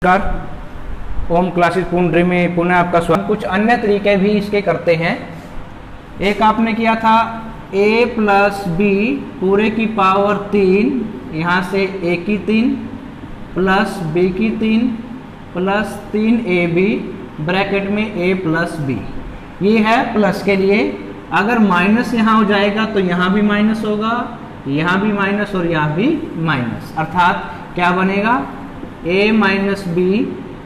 नमस्कार। ओम क्लासेस पुंडरी में पुनः आपका स्वागत। कुछ अन्य तरीके भी इसके करते हैं। एक आपने किया था a प्लस बी पूरे की पावर 3, यहाँ से a की 3 प्लस b की 3 प्लस 3ab ब्रैकेट में a प्लस b। ये है प्लस के लिए। अगर माइनस यहाँ हो जाएगा तो यहाँ भी माइनस होगा, यहाँ भी माइनस और यहाँ भी माइनस, अर्थात क्या बनेगा a माइनस बी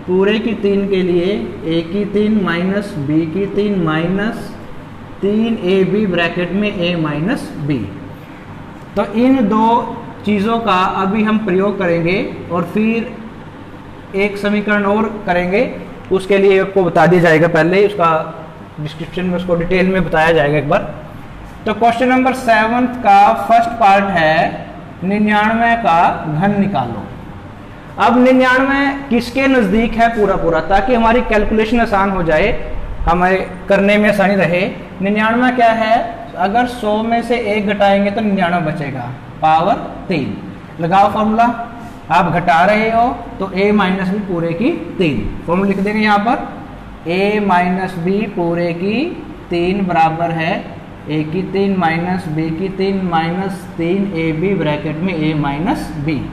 पूरे की 3 के लिए a की 3 माइनस b की 3 माइनस 3ab ब्रैकेट में a माइनस b। तो इन दो चीज़ों का अभी हम प्रयोग करेंगे और फिर एक समीकरण और करेंगे। उसके लिए आपको बता दिया जाएगा, पहले उसका डिस्क्रिप्शन में उसको डिटेल में बताया जाएगा एक बार। तो क्वेश्चन नंबर 7 का फर्स्ट पार्ट है 99 का घन निकालो। अब 99 किसके नज़दीक है पूरा, ताकि हमारी कैलकुलेशन आसान हो जाए, हमें करने में आसानी रहे। 99 क्या है, अगर 100 में से 1 घटाएंगे तो 99 बचेगा, पावर 3। लगाओ फॉर्मूला। आप घटा रहे हो तो a माइनस बी पूरे की 3, फॉर्मूला लिख देंगे यहाँ पर a माइनस बी पूरे की 3 बराबर है a की 3 माइनस b की 3 माइनस 3ab ब्रैकेट में a माइनस b।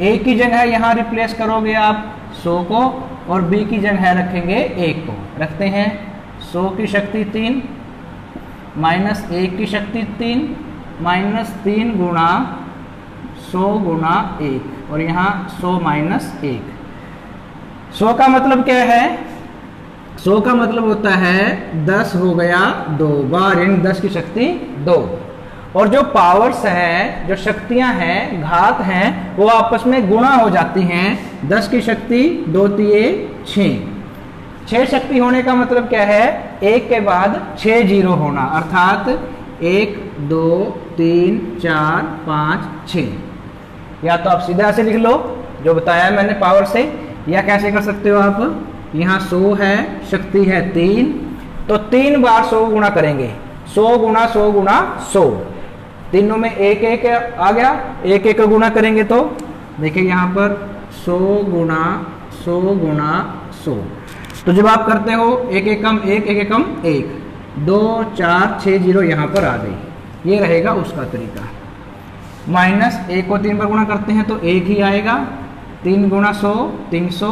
a की जगह यहाँ रिप्लेस करोगे आप 100 को और b की जगह रखेंगे 1 को। रखते हैं 100 की शक्ति 3 माइनस 1 की शक्ति 3 माइनस 3 गुणा 100 गुणा 1 और यहाँ 100 माइनस 1। 100 का मतलब क्या है, 100 का मतलब होता है 10 हो गया 2 बार, यानी 10 की शक्ति 2। और जो पावर्स हैं, जो शक्तियां हैं, घात हैं, वो आपस में गुणा हो जाती हैं। 10 की शक्ति 2 तिये 6 शक्ति होने का मतलब क्या है, 1 के बाद 6 जीरो होना, अर्थात 1 2 3 4 5 6। या तो आप सीधा से लिख लो जो बताया मैंने पावर से, या कैसे कर सकते हो आप, यहाँ 100 है, शक्ति है 3, तो 3 बार 100 गुणा करेंगे, 100 गुणा 100 गुणा 100। तीनों में 1 1 आ गया, 1 1 गुणा करेंगे तो देखिए यहाँ पर 100 गुणा 100 गुणा 100। तो जब आप करते हो 1 1 कम 1 1 कम 1, 2 4 6 जीरो यहाँ पर आ गई। ये रहेगा उसका तरीका। माइनस 1 को 3 पर गुणा करते हैं तो 1 ही आएगा, 3 गुणा 100 300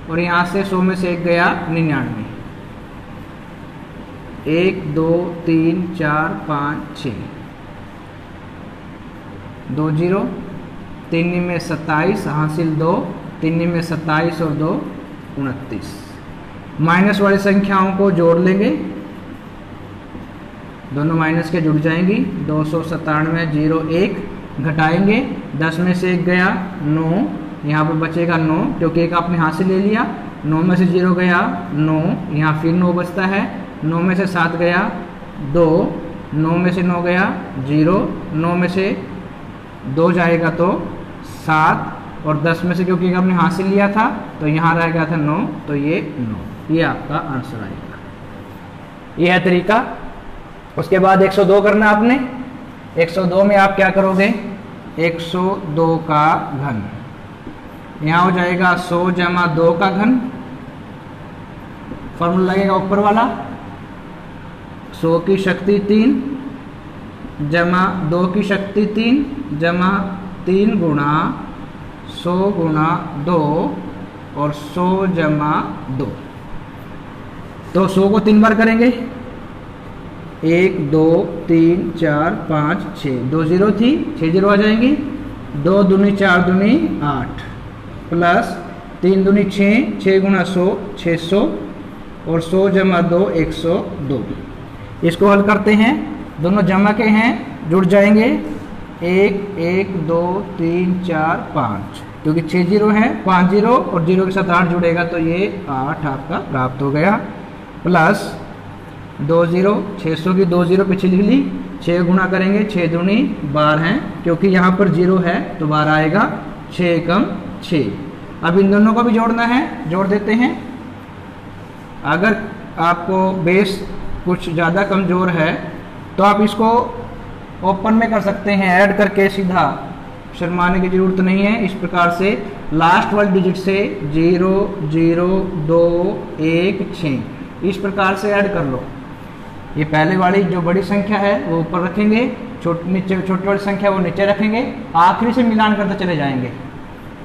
और यहाँ से 100 में से 1 गया 99। 1 2 3 4 5 6 2 जीरो, 3 में 27 हासिल 2, 3 में 27 और 2 29। माइनस वाली संख्याओं को जोड़ लेंगे, दोनों माइनस के जुड़ जाएंगी। 297 0 1 घटाएंगे, 10 में से 1 गया 9, यहाँ पर बचेगा 9 क्योंकि 1 आपने हाथ से ले लिया। 9 में से 0 गया 9, यहाँ फिर 9 बचता है। 9 में से 7 गया 2, 9 में से 9 गया 0, 9 में से 2 जाएगा तो 7 और 10 में से क्योंकि आपने हाथ से लिया था तो यहाँ रह गया था 9, तो ये 9, ये आपका आंसर आएगा। ये है तरीका। उसके बाद 102 करना आपने। 102 में आप क्या करोगे, 102 का घन, यहाँ हो जाएगा 100 जमा 2 का घन, फॉर्मूला लगेगा ऊपर वाला 100 की शक्ति 3 जमा 2 की शक्ति 3 जमा 3 गुणा 100 गुणा 2 और 100 जमा 2। तो 100 को 3 बार करेंगे, 1 2 3 4 5 6, 2 जीरो थी 6 जीरो आ जाएंगी। 2 दूनी 4 दूनी 8 प्लस 3 दूनी 6, 6 गुणा 100 600 और 100 जमा 2 102। इसको हल करते हैं, दोनों जमा के हैं, जुड़ जाएंगे 1 1 2 3 4 5, क्योंकि 6 जीरो है 5 जीरो और 0 के साथ 8 जुड़ेगा तो ये 8 आपका प्राप्त हो गया। प्लस 2 जीरो, 600 की 2 जीरो पीछे लिख ली, 6 गुणा करेंगे 6 दूनी 12 हैं, क्योंकि यहाँ पर 0 है तो 12 आएगा, 6 कम 6। अब इन दोनों को भी जोड़ना है, जोड़ देते हैं। अगर आपको बेस कुछ ज़्यादा कमज़ोर है तो आप इसको ओपन में कर सकते हैं, ऐड करके सीधा, शर्माने की ज़रूरत नहीं है। इस प्रकार से लास्ट वाले डिजिट से 0 0 2 1 6 इस प्रकार से ऐड कर लो। ये पहले वाली जो बड़ी संख्या है वो ऊपर रखेंगे, नीचे छोटी वाली संख्या वो नीचे रखेंगे, आखिरी से मिलान करते चले जाएंगे।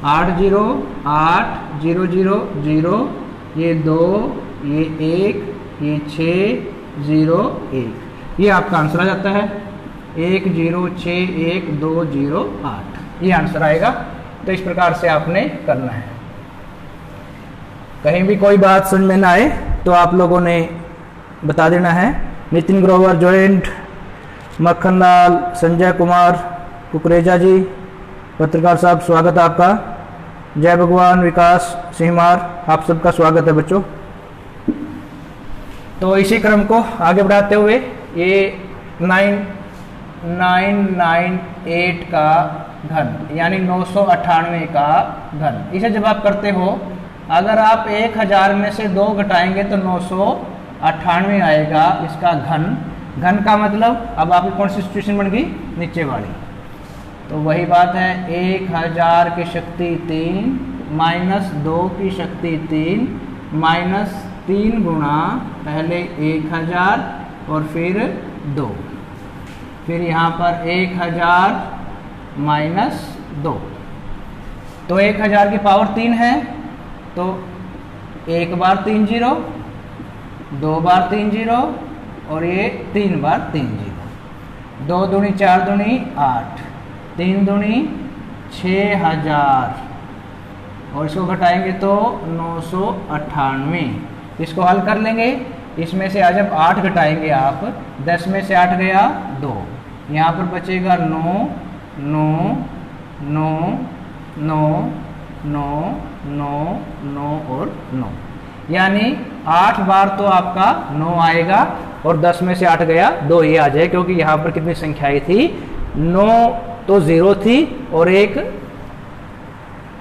8 0 8 0 0 0, ये 2, ये 1, ये 6 0 1, ये आपका आंसर आ जाता है 1 0 6 1 2 0 8, ये आंसर आएगा। तो इस प्रकार से आपने करना है। कहीं भी कोई बात समझ में ना आए तो आप लोगों ने बता देना है। नितिन ग्रोवर जॉइंट, मक्खन लाल, संजय कुमार कुकरेजा जी, पत्रकार साहब स्वागत है आपका। जय भगवान विकास सिंहमार, आप सबका स्वागत है बच्चों। तो इसी क्रम को आगे बढ़ाते हुए ये 998 का घन यानी 998 का घन, इसे जब आप करते हो अगर आप 1000 में से 2 घटाएंगे तो 998 आएगा इसका घन। घन का मतलब अब आपकी कौन सी सिचुएशन बन गई, नीचे वाली। तो वही बात है 1000 की शक्ति 3 माइनस 2 की शक्ति 3 माइनस 3 गुणा पहले 1000 और फिर 2, फिर यहाँ पर 1000 माइनस 2। तो 1000 की पावर 3 है, तो 1 बार 3 0, 2 बार 3 0 और ये 3 बार 3 0। 2 दूनी 4 दूनी 8, 3 दूनी 6000 और इसको घटाएंगे तो 998। इसको हल कर लेंगे, इसमें से आज जब 8 घटाएंगे आप 10 में से 8 गया 2, यहाँ पर बचेगा 9 9 9 9 9 9 9 और 9, यानी 8 बार तो आपका 9 आएगा और 10 में से 8 गया 2 ये आ जाए, क्योंकि यहाँ पर कितनी संख्या आई थी 9 तो 0 थी और एक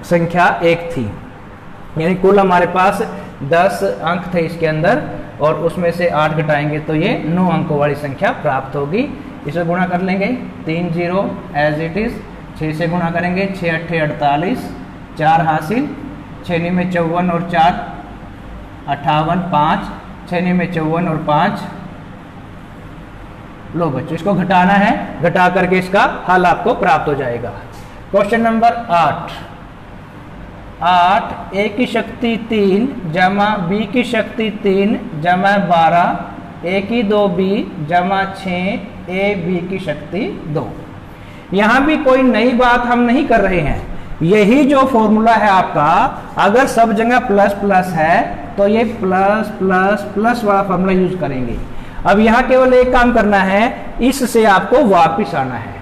संख्या 1 थी, यानी कुल हमारे पास 10 अंक थे इसके अंदर और उसमें से 8 घटाएंगे तो ये 9 अंकों वाली संख्या प्राप्त होगी। इसे गुणा कर लेंगे 3 0 एज इट इज, 6 से गुणा करेंगे 6 8 48, 4 हासिल, 6 में 54 और 4 58, 5 6 में 54 और 5। लो बच्चों इसको घटाना है, घटा करके इसका हल आपको प्राप्त हो जाएगा। क्वेश्चन नंबर 8 8 a की शक्ति 3 जमा b की शक्ति 3 जमा 12 a की 2b जमा 6 a b की शक्ति 2। यहाँ भी कोई नई बात हम नहीं कर रहे हैं, यही जो फॉर्मूला है आपका, अगर सब जगह प्लस प्लस है तो ये प्लस प्लस प्लस वाला फॉर्मूला यूज करेंगे। अब यहाँ केवल एक काम करना है, इससे आपको वापिस आना है।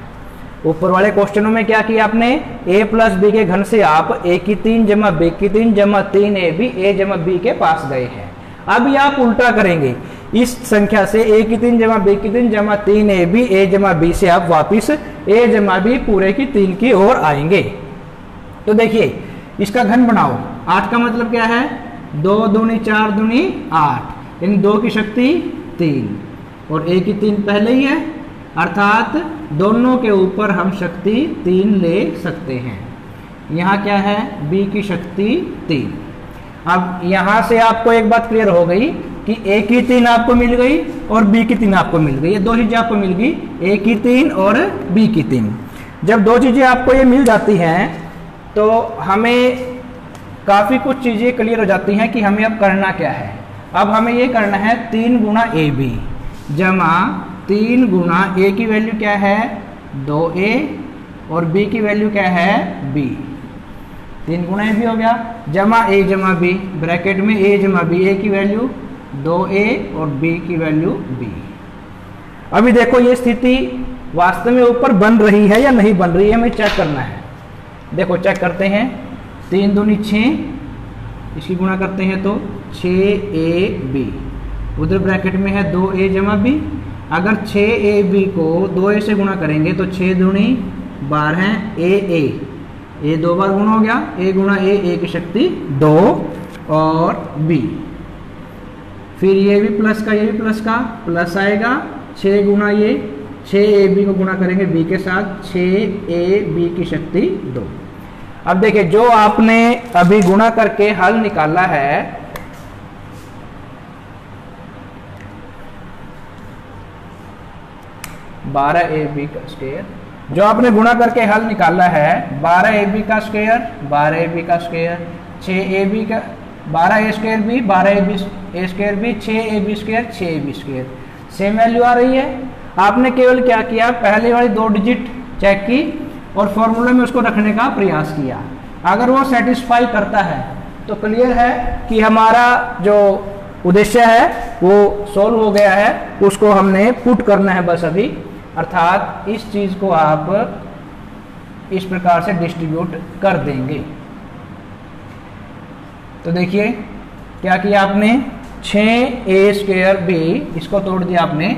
ऊपर वाले क्वेश्चनों में क्या किया आपने, a प्लस बी के घन से आप a की 3 जमा b की 3 जमा 3ab a जमा b के पास गए हैं। अब ये आप उल्टा करेंगे, इस संख्या से a की 3 जमा b की 3 जमा 3ab a जमा b से आप वापिस a जमा b पूरे की 3 की ओर आएंगे। तो देखिए इसका घन बनाओ, 8 का मतलब क्या है 2 दूनी 4 दूनी 8, यानी 2 की शक्ति 3 और a की 3 पहले ही है, अर्थात दोनों के ऊपर हम शक्ति 3 ले सकते हैं। यहाँ क्या है b की शक्ति 3। अब यहाँ से आपको एक बात क्लियर हो गई कि a की 3 आपको मिल गई और b की 3 आपको मिल गई, ये 2 चीजें आपको मिल गई, a की 3 और b की 3। जब 2 चीजें आपको ये मिल जाती हैं तो हमें काफ़ी कुछ चीज़ें क्लियर हो जाती हैं कि हमें अब करना क्या है। अब हमें ये करना है 3 गुणा ab जमा 3 गुणा a की वैल्यू क्या है 2a और b की वैल्यू क्या है b। 3 गुणा a भी हो गया जमा a जमा b, ब्रैकेट में a जमा b, a की वैल्यू 2a और b की वैल्यू b। अभी देखो ये स्थिति वास्तव में ऊपर बन रही है या नहीं बन रही है, हमें चेक करना है। देखो चेक करते हैं, 3 दूनी 6, इसकी गुणा करते हैं तो 6ab, उधर ब्रैकेट में है 2a जमा b। अगर 6ab को 2a से गुणा करेंगे तो 6 दूनी 12 a 2 बार गुणा हो गया, a गुणा a की शक्ति 2 और b, फिर ये भी प्लस का ये भी प्लस का प्लस आएगा, 6 गुणा ये 6ab को गुणा करेंगे b के साथ 6ab की शक्ति 2। अब देखिए जो आपने अभी गुणा करके हल निकाला है, 12ab का स्क्वायर, जो आपने गुणा करके हल निकाला है 12ab का स्क्वायर 12ab का स्क्वायर 6ab का 12a स्क्वायर भी 12ab स्क्वायर भी 6ab square 6ab square same value आ रही है। आपने केवल क्या किया, पहले वाली 2 डिजिट चेक की और फॉर्मूले में उसको रखने का प्रयास किया। अगर वो सेटिस्फाई करता है तो क्लियर है कि हमारा जो उद्देश्य है वो सोल्व हो गया है। उसको हमने पुट करना है बस अभी, अर्थात इस चीज को आप इस प्रकार से डिस्ट्रीब्यूट कर देंगे। तो देखिए क्या किया आपने, 6a स्क्वायर b, इसको तोड़ दिया आपने,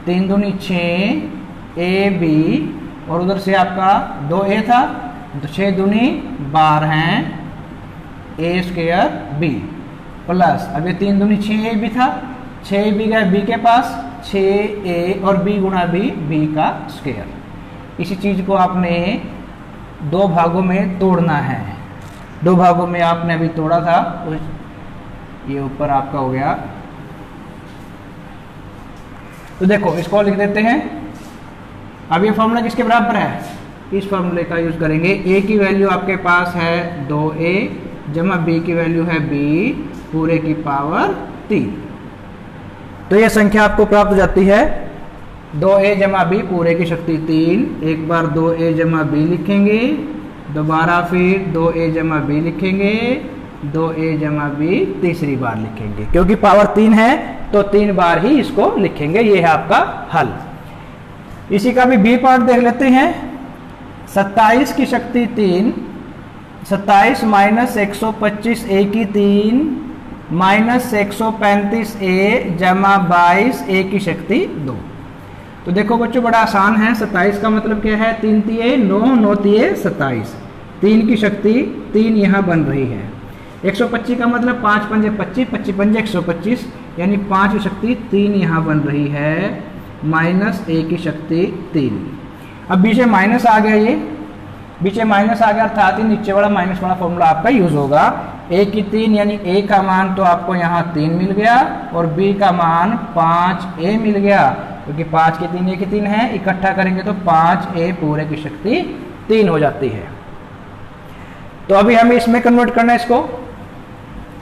3 दूनी 6ab और उधर से आपका 2a था तो 6 दूनी 12 हैं a स्क्वायर b प्लस, अब ये 3 दूनी 6ab था, 6ab गया b के पास, 6a और b गुणा b का स्क्वायर। इसी चीज को आपने 2 भागों में तोड़ना है। 2 भागों में आपने अभी तोड़ा था, ये ऊपर आपका हो गया। तो देखो इसको लिख देते हैं। अब ये फॉर्मूला किसके बराबर है, इस फॉर्मूले का यूज करेंगे। a की वैल्यू आपके पास है 2a जमा b की वैल्यू है b पूरे की पावर 3। तो ये संख्या आपको प्राप्त हो जाती है 2a जमा b पूरे की शक्ति 3। एक बार 2a जमा b लिखेंगे, दोबारा फिर 2a जमा b लिखेंगे, 2a जमा b तीसरी बार लिखेंगे, क्योंकि पावर 3 है तो 3 बार ही इसको लिखेंगे। ये है आपका हल। इसी का भी b पार्ट देख लेते हैं। 27 की शक्ति 3, 27 माइनस 125 a की 3 माइनस 135 a जमा 22 a की शक्ति 2। तो देखो बच्चों बड़ा आसान है। 27 का मतलब क्या है, 3 तिये 9, 9 तिये 27, 3 की शक्ति 3 यहाँ बन रही है। 125 का मतलब 5 पंजे 25, 25 पंजे 125, यानी 5 की शक्ति 3 यहाँ बन रही है, माइनस a की शक्ति 3। अब बीच में माइनस आ गया, ये बीच में माइनस आ गया अर्थात ही नीचे वाला माइनस वाला फॉर्मूला आपका यूज होगा। a की 3 यानी a का मान तो आपको यहाँ 3 मिल गया और b का मान 5a मिल गया, क्योंकि 5 की 3 a की 3 है, इकट्ठा करेंगे तो 5a पूरे की शक्ति 3 हो जाती है। तो अभी हमें इसमें कन्वर्ट करना है इसको,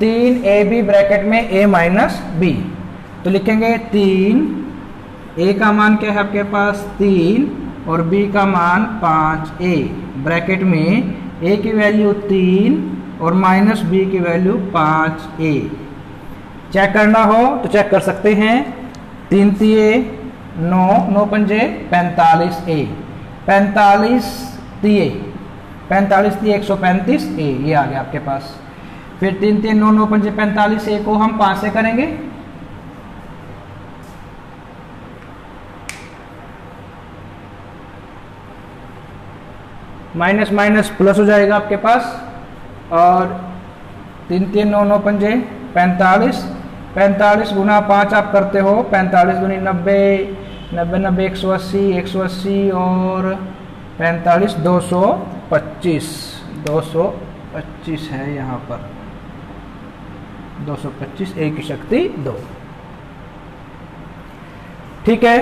3ab ब्रैकेट में a माइनस b, तो लिखेंगे 3, a का मान क्या है आपके पास 3 और b का मान 5a ब्रैकेट में a की वैल्यू 3 और माइनस b की वैल्यू 5a। चेक करना हो तो चेक कर सकते हैं। 3 तिये 9, 9 पंजे 45a, 45 तिये 135a, ये आ गया आपके पास। फिर 3 तिये 9, 9 पंजे 45a को हम 5 से करेंगे, माइनस माइनस प्लस हो जाएगा आपके पास, और 3 तिये 9, 9 पंजे 45, 45 गुना 5 आप करते हो, 45 दूनी 90, 90 90 180, 180 और 45 225, 225 है यहाँ पर, 225 a की शक्ति 2। ठीक है,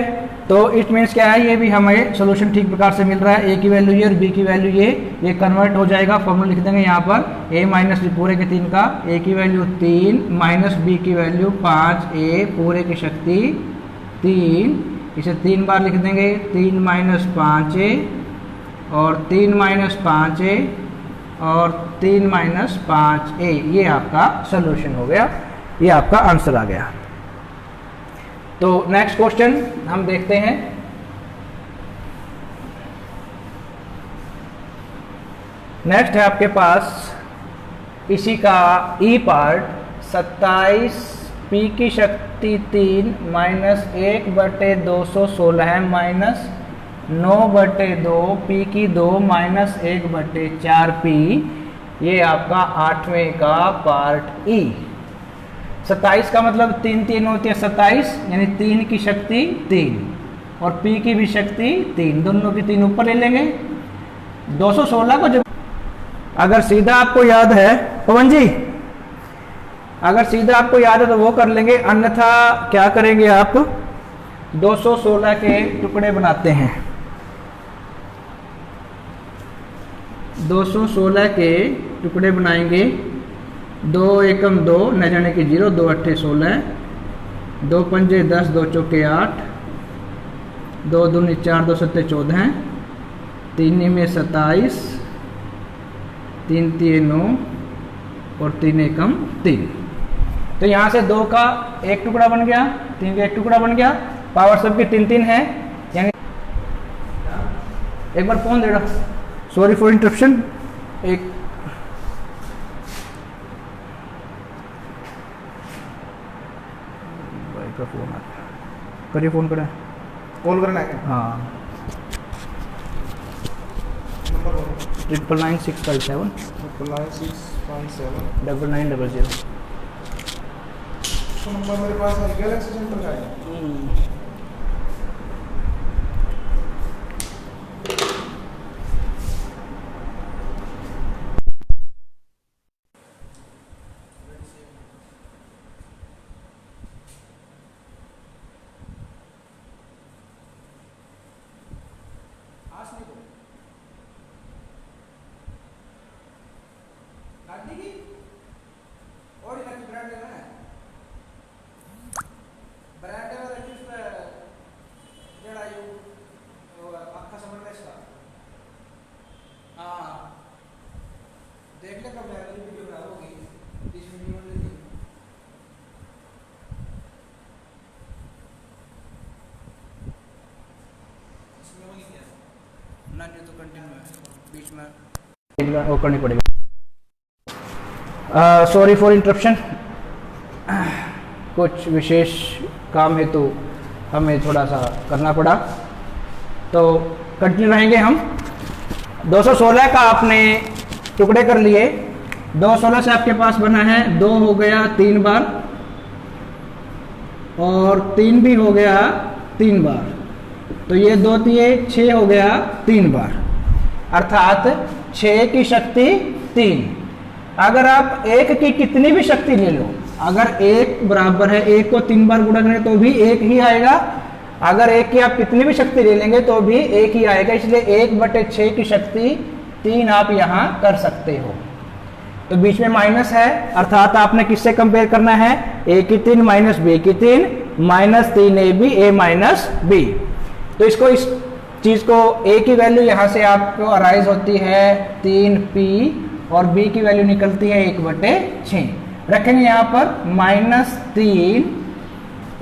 तो इट मीन्स क्या है, ये भी हमें सोल्यूशन ठीक प्रकार से मिल रहा है। a की वैल्यू ये और b की वैल्यू ये कन्वर्ट हो जाएगा। फॉर्मूला लिख देंगे यहाँ पर a माइनस b पूरे के 3 का, a की वैल्यू 3 माइनस b की वैल्यू 5a पूरे की शक्ति 3, इसे 3 बार लिख देंगे, 3 माइनस 5a और 3 माइनस 5a और 3 माइनस 5a, ये आपका सोल्यूशन हो गया, ये आपका आंसर आ गया। तो नेक्स्ट क्वेश्चन हम देखते हैं। नेक्स्ट है आपके पास इसी का ई पार्ट, 27 p की शक्ति 3 माइनस 1/216 है माइनस 9/2 p की 2 माइनस 1/4p, ये आपका 8वें का पार्ट ई। 27 का मतलब 3 3 होती है 27, यानी 3 की शक्ति 3 और p की भी शक्ति 3, दोनों की 3 ऊपर ले लेंगे। 216 को जब अगर सीधा आपको याद है पवन जी, अगर सीधा आपको याद है तो वो कर लेंगे, अन्यथा क्या करेंगे आप 216 के टुकड़े बनाते हैं। 216 के टुकड़े बनाएंगे। 2 एकम 2 न जाने की 0, 2 अट्ठे 16, 2 पंजे 10, 2 चौके 8, 2 दूनी 4, 2 सत्ते 14, 3 में 27, 3 तिये 9 और 3 एकम 3। तो यहाँ से 2 का एक टुकड़ा बन गया, 3 का एक टुकड़ा बन गया, पावर सबकी 3-3 है। यानी एक बार फोन दे रहा, सॉरी फॉर इंटरप्शन। एक भाई का फोन आता, करिए फोन करें, कॉल करना है। हाँ 999-657 99657 9900। तो नंबर मेरे पास है, गैलेक्सी सेंटर का है। देख ले कब वीडियो खराब होगी, 30 मिनट में देखिए। इसमें वो नहीं किया ना, नहीं तो कंटिन्यू है, बीच में वो करनी पड़ेगी। सॉरी फॉर इंटरप्शन, कुछ विशेष काम है तो हमें थोड़ा सा करना पड़ा, तो कंटिन्यू रहेंगे हम। 216 का आपने टुकड़े कर लिए। 216 से आपके पास बना है 2 हो गया 3 बार और 3 भी हो गया 3 बार, तो ये 2 तिये 6 हो गया 3 बार, अर्थात 6 की शक्ति 3। अगर आप 1 की कितनी भी शक्ति ले लो, अगर 1 बराबर है 1 को 3 बार गुणा करें तो भी 1 ही आएगा, अगर 1 की आप कितनी भी शक्ति ले लेंगे तो भी 1 ही आएगा, इसलिए 1/6 की शक्ति 3 आप यहाँ कर सकते हो। तो बीच में माइनस है, अर्थात आपने किससे कंपेयर करना है, a की 3 माइनस b की 3 minus 3ab a minus b। तो इसको, इस चीज को a की वैल्यू यहाँ से आपको अराइज होती है 3p और b की वैल्यू निकलती है 1/6। रखेंगे यहाँ पर -3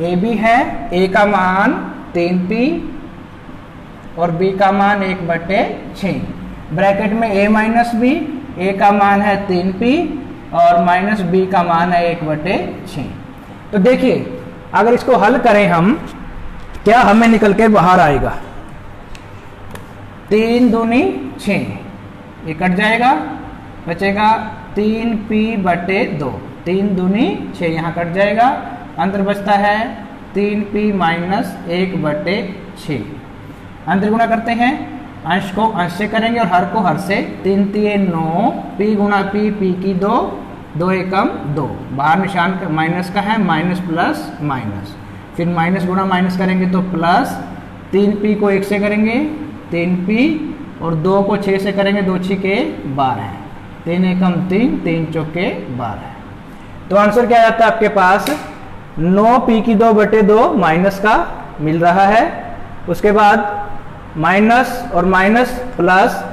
ab है, a का मान 3p और b का मान 1/6, ब्रैकेट में a माइनस बी, a का मान है 3p और माइनस b का मान है 1/6। तो देखिए अगर इसको हल करें हम, क्या हमें निकल के बाहर आएगा, 3 दूनी 6, ये कट जाएगा, बचेगा 3p/2, 3 दूनी 6 यहाँ कट जाएगा, अंतर बचता है 3p माइनस 1/6। अंतर गुणा करते हैं, अंश को अंश से करेंगे और हर को हर से, 3 तिये 9, p गुणा p, p की 2, 2 एकम 2, बाहर निशान माइनस का है, माइनस प्लस माइनस, फिर माइनस गुणा माइनस करेंगे तो प्लस, 3p को 1 से करेंगे 3p और 2 को 6 से करेंगे, 2 6 12, 3 एकम 3, 3 चौके 12। तो आंसर क्या आता है आपके पास, 9p की 2/2 माइनस का मिल रहा है, उसके बाद माइनस और माइनस प्लस,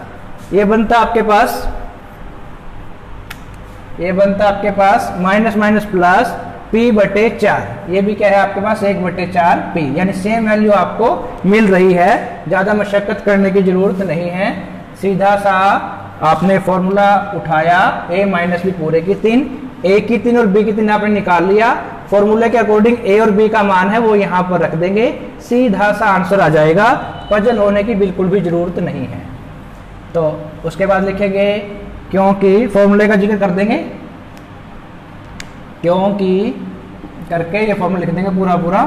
ये बनता आपके पास माइनस माइनस प्लस p/4, ये भी क्या है आपके पास 1/4p, यानी सेम वैल्यू आपको मिल रही है, ज़्यादा मशक्कत करने की जरूरत नहीं है, सीधा सा आपने फॉर्मूला उठाया, a माइनस बी पूरे की 3, a की 3 और b की 3 आपने निकाल लिया, फॉर्मूले के अकॉर्डिंग a और b का मान है वो यहाँ पर रख देंगे, सीधा सा आंसर आ जाएगा, पजल होने की बिल्कुल भी जरूरत नहीं है। तो उसके बाद लिखेंगे, क्योंकि फॉर्मूले का जिक्र कर देंगे, क्योंकि करके ये फॉर्मूला लिख देंगे पूरा,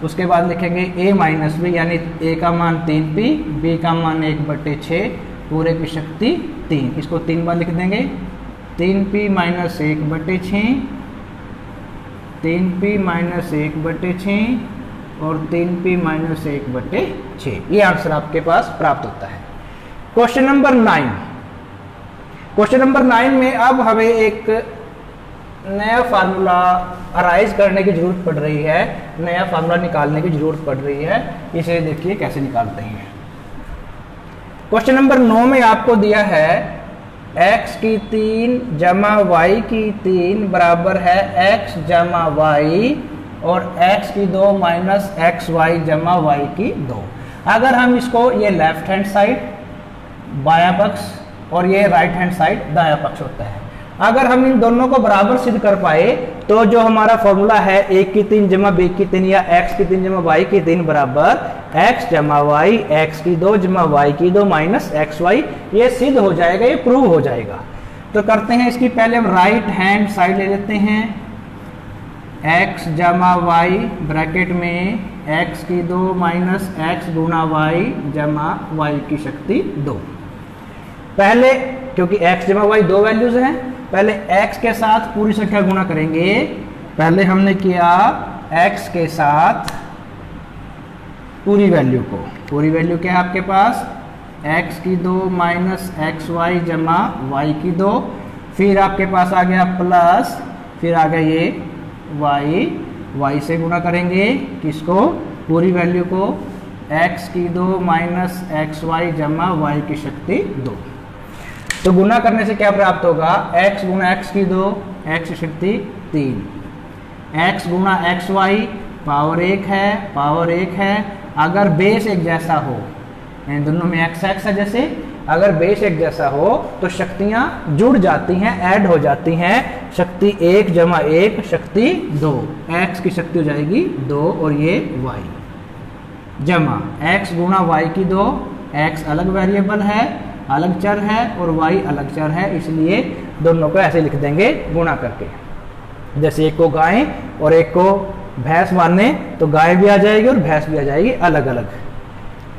उसके बाद लिखेंगे a माइनस बी, यानी a का मान 3p, b का मान 1/6 पूरे की शक्ति 3, इसको 3 बार लिख देंगे। 3p माइनस 1/6, 3p माइनस 1/6 और 3p माइनस 1/6, ये आंसर आपके पास प्राप्त होता है। Question number 9। क्वेश्चन नंबर 9 में अब हमें एक नया फार्मूला अराइज करने की जरूरत पड़ रही है, नया फार्मूला निकालने की जरूरत पड़ रही है। इसे देखिए कैसे निकालते हैं। क्वेश्चन नंबर 9 में आपको दिया है x की 3 जमा y की 3 बराबर है x जमा y और x की 2 माइनस एक्स वाई जमा y की 2। अगर हम इसको, ये लेफ्ट हैंड साइड बायां पक्ष और ये राइट हैंड साइड दायां पक्ष होता है, अगर हम इन दोनों को बराबर सिद्ध कर पाए तो जो हमारा फॉर्मूला है 1 की 3 जमा b की 3 या x की 3 जमा y की 3 बराबर x जमा y, x की 2 जमा y की 2 माइनस एक्स वाई, ये सिद्ध हो जाएगा, ये प्रूव हो जाएगा। तो करते हैं इसकी, पहले हम राइट हैंड साइड ले लेते हैं। x जमा y ब्रैकेट में x की 2 माइनस x गुना y जमा y की शक्ति 2। पहले क्योंकि x जमा y दो वैल्यूज हैं, पहले x के साथ पूरी संख्या गुणा करेंगे। पहले हमने किया x के साथ पूरी वैल्यू को, पूरी वैल्यू क्या है आपके पास x की 2 माइनस एक्स वाई जमा y की 2, फिर आपके पास आ गया प्लस, फिर आ गया ये y से गुणा करेंगे किसको, पूरी वैल्यू को, x की 2 माइनस एक्स वाई जमा y की शक्ति 2। तो गुना करने से क्या प्राप्त होगा, x गुना x की 2, x की शक्ति 3, x गुना एक्स वाई पावर 1 है, पावर 1 है। अगर बेस एक जैसा हो, इन दोनों में x है जैसे, अगर बेस एक जैसा हो तो शक्तियां जुड़ जाती हैं, ऐड हो जाती हैं। शक्ति 1 जमा 1 शक्ति 2, x की शक्ति हो जाएगी 2 और ये y जमा x गुना y की 2, x अलग वेरिएबल है, अलग चर है और y अलग चर है, इसलिए दोनों को ऐसे लिख देंगे गुणा करके। जैसे एक को गाय और एक को भैंस माने तो गाय भी आ जाएगी और भैंस भी आ जाएगी अलग अलग।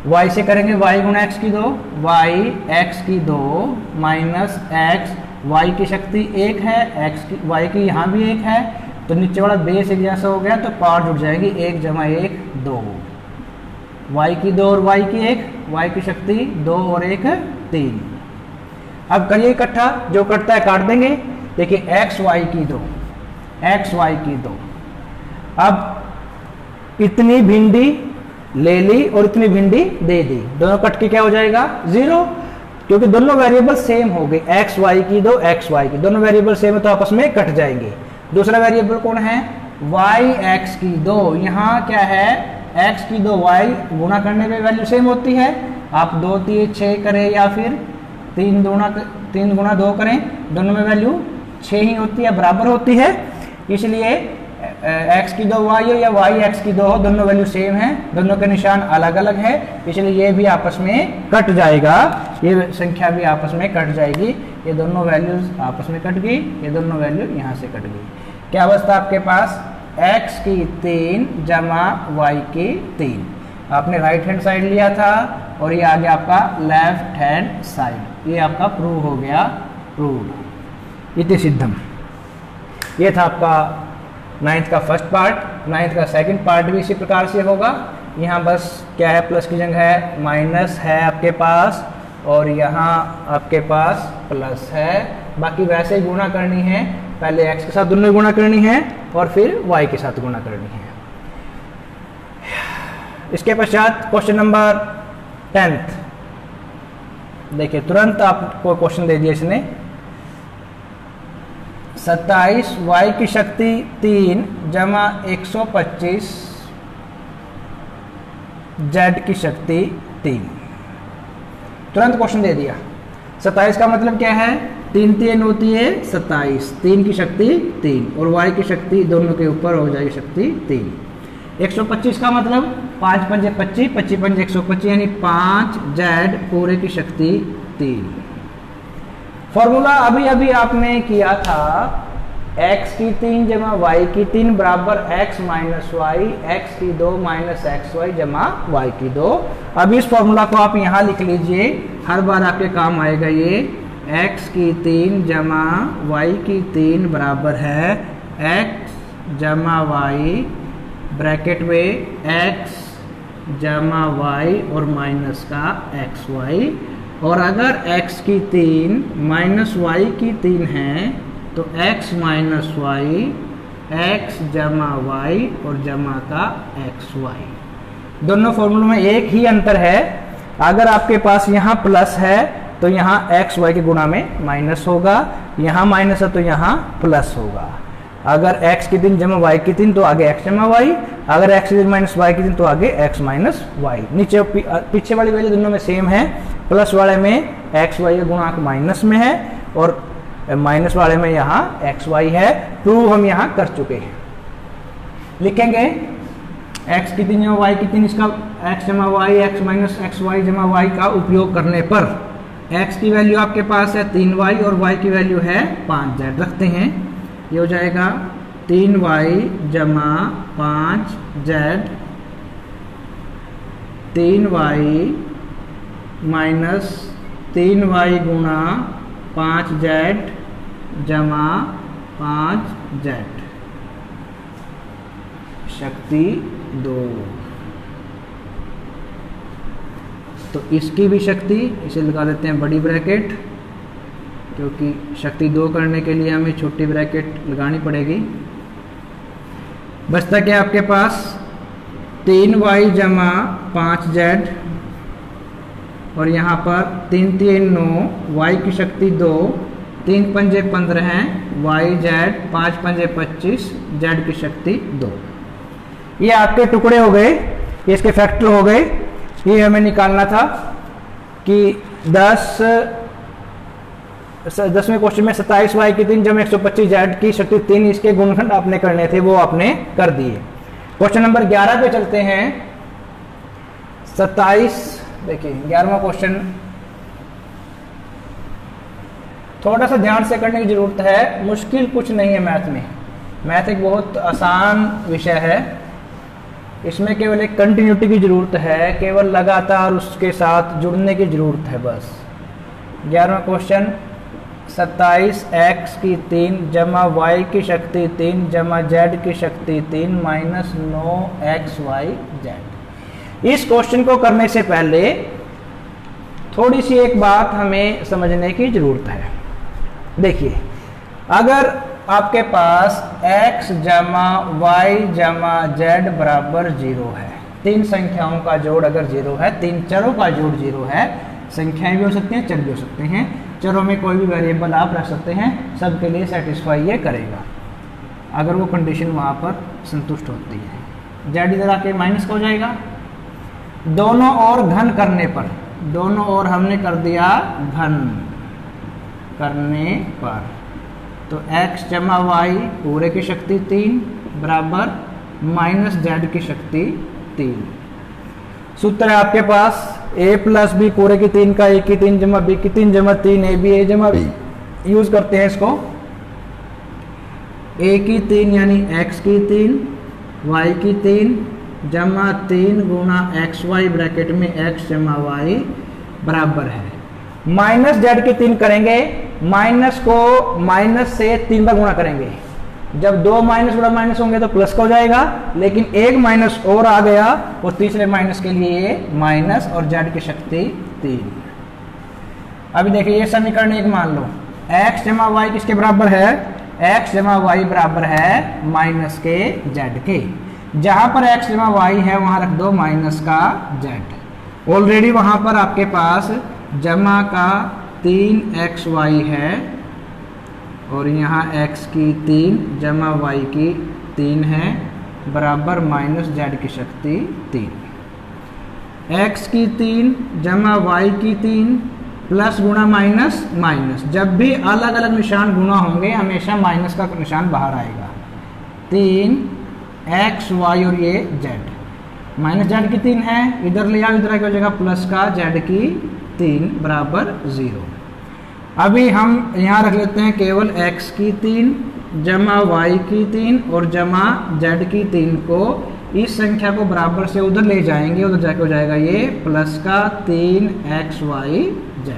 y से करेंगे y गुना x की 2, y x की 2 माइनस x, y की शक्ति 1 है, x की y की यहाँ भी 1 है, तो नीचे वाला बेस एक जैसा हो गया तो पावर जुड़ जाएगी 1 जमा 1 2, y की 2 और y की 1, y की शक्ति 2 और 1 3। अब करिए इकट्ठा, जो कटता है काट देंगे। देखिए x y की 2, x y की 2, अब इतनी भिंडी ले ली और इतनी भिंडी दे दी, दोनों कट के क्या हो जाएगा 0, क्योंकि दोनों वेरिएबल सेम हो गए, x y की 2 x y की, दोनों वेरिएबल सेम है तो आपस में कट जाएंगे। दूसरा वेरिएबल कौन है, y x की 2, यहाँ क्या है x की 2 y गुणा करने पे वैल्यू सेम होती है, आप 2 3 6 करें या फिर 3 गुणा 2 करें, दोनों में वैल्यू 6 ही होती है, बराबर होती है। इसलिए x की 2 y हो या y x की 2 हो, दोनों वैल्यू सेम है, दोनों के निशान अलग अलग है, इसलिए ये भी आपस में कट जाएगा, ये संख्या भी आपस में कट जाएगी। ये दोनों वैल्यूज आपस में कट गई, ये दोनों वैल्यू यहाँ से कट गई। क्या बचता आपके पास, x की 3 जमा y की 3। आपने राइट हैंड साइड लिया था और ये आ गया आपका लेफ्ट हैंड साइड, ये आपका प्रूव हो गया, प्रूव इति सिद्धम। ये था आपका 9th का फर्स्ट पार्ट। 9th का सेकंड पार्ट भी इसी प्रकार से होगा। यहाँ बस क्या है, प्लस की जगह है माइनस है आपके पास और यहाँ आपके पास प्लस है, बाकी वैसे ही गुणा करनी है, पहले x के साथ दोनों गुणा करनी है और फिर y के साथ गुणा करनी है। इसके पश्चात क्वेश्चन नंबर 10th, देखिए तुरंत आपको क्वेश्चन दे दिया इसने, 27 y की शक्ति 3 जमा 125 z की शक्ति 3। तुरंत क्वेश्चन दे दिया। 27 का मतलब क्या है, 3 3 होती है 27, 3 की शक्ति 3 और y की शक्ति दोनों के ऊपर हो जाएगी शक्ति 3। 125 का मतलब 5 5 25, 25 5 125 यानी 5 z पूरे की शक्ति 3। फॉर्मूला अभी अभी आपने किया था x की 3 जमा y की 3 बराबर x माइनस वाई, x की 2 माइनस एक्स वाई जमा y की 2। अब इस फॉर्मूला को आप यहाँ लिख लीजिए, हर बार आपके काम आएगा ये। x की 3 जमा y की 3 बराबर है x जमा y ब्रैकेट में x जमा y और माइनस का एक्स वाई। और अगर x की 3 माइनस y की 3 है तो x माइनस वाई, x जमा y और जमा का एक्स वाई। दोनों फॉर्मूलों में एक ही अंतर है, अगर आपके पास यहाँ प्लस है तो यहाँ एक्स वाई के गुणा में माइनस होगा, यहाँ माइनस है तो यहाँ प्लस होगा। अगर x की 3 जमा y की 3 तो आगे x जमा y, अगर x की 3 माइनस y की 3 तो आगे x माइनस y। नीचे पीछे वाली वैल्यू दोनों में सेम है, प्लस वाले में एक्स वाई का गुणांक माइनस में है और माइनस वाले में यहाँ एक्स वाई है। प्रूव हम यहाँ कर चुके हैं। लिखेंगे x की 3 जमा y की 3, इसका x जमा y, x minus x y जमा y का उपयोग करने पर x की वैल्यू आपके पास है 3y और y की वैल्यू है 5z। रखते हैं, ये हो जाएगा 3y जमा 5z, 3y माइनस 3y गुणा 5z जमा 5z शक्ति 2। तो इसकी भी शक्ति, इसे लगा देते हैं बड़ी ब्रैकेट, क्योंकि शक्ति 2 करने के लिए हमें छोटी ब्रैकेट लगानी पड़ेगी। बचता क्या आपके पास 3y जमा 5z और यहाँ पर 3 3 9, y की शक्ति 2, 3 पंजे 15 हैं, yz 5 पंजे 25, z की शक्ति 2। ये आपके टुकड़े हो गए, ये इसके फैक्टर हो गए। ये हमें निकालना था कि 10वें क्वेश्चन में 27y की 3 जमा 125 z की शक्ति 3, इसके गुणनखंड आपने करने थे, वो आपने कर दिए। क्वेश्चन नंबर 11 पे चलते हैं। 27, देखिए 11वां क्वेश्चन थोड़ा सा ध्यान से करने की जरूरत है, मुश्किल कुछ नहीं है मैथ में। मैथ एक बहुत आसान विषय है, इसमें केवल एक कंटिन्यूटी की जरूरत है, केवल लगातार उसके साथ जुड़ने की जरूरत है बस। 11वां क्वेश्चन 27x की 3 जमा y की शक्ति 3 जमा z की शक्ति 3 माइनस 9xyz। इस क्वेश्चन को करने से पहले थोड़ी सी एक बात हमें समझने की जरूरत है। देखिए, अगर आपके पास x जमा y जमा z बराबर 0 है, तीन संख्याओं का जोड़ अगर 0 है, तीन चरों का जोड़ 0 है, संख्याएं भी हो सकती हैं, चर भी हो सकते हैं, चरों में कोई भी वेरिएबल आप रख सकते हैं, सबके लिए सेटिस्फाई ये करेगा अगर वो कंडीशन वहाँ पर संतुष्ट होती है। z इधर आके माइनस का हो जाएगा, दोनों ओर घन करने पर, दोनों ओर हमने कर दिया घन करने पर, तो x जमा y पूरे की शक्ति 3 बराबर माइनस z की शक्ति 3। सूत्र है आपके पास a प्लस बी पूरे की 3 का a की 3 जमा b की 3 जमा 3 a जमा b। यूज करते हैं इसको, a की 3 यानी x की 3, y की 3 जमा 3 गुणा एक्स वाई ब्रैकेट में x जमा y बराबर है माइनस z की 3 करेंगे, माइनस को माइनस से 3 बार गुणा करेंगे, जब दो माइनस बड़ा माइनस होंगे तो प्लस का हो जाएगा, लेकिन एक माइनस और आ गया और तीसरे माइनस के लिए माइनस और z की शक्ति 3। अभी देखिए ये समीकरण एक मान लो, x जमा y किसके बराबर है, x जमा y बराबर है माइनस के z के। जहां पर x जमा y है वहां रख दो माइनस का z। ऑलरेडी वहां पर आपके पास जमा का 3xy है और यहाँ x की 3 जमा y की 3 है बराबर माइनस z की शक्ति 3। x की 3 जमा y की 3 प्लस गुणा माइनस माइनस, जब भी अलग अलग निशान गुणा होंगे हमेशा माइनस का निशान बाहर आएगा। 3xy और ये z, माइनस z की 3 है, इधर ले आओ, इधर आके हो जाएगा प्लस का z की 3 बराबर 0। अभी हम यहाँ रख लेते हैं केवल x की 3 जमा y की 3 और जमा z की 3 को इस संख्या को बराबर से उधर ले जाएंगे, उधर जाके हो जाएगा ये प्लस का 3xyz।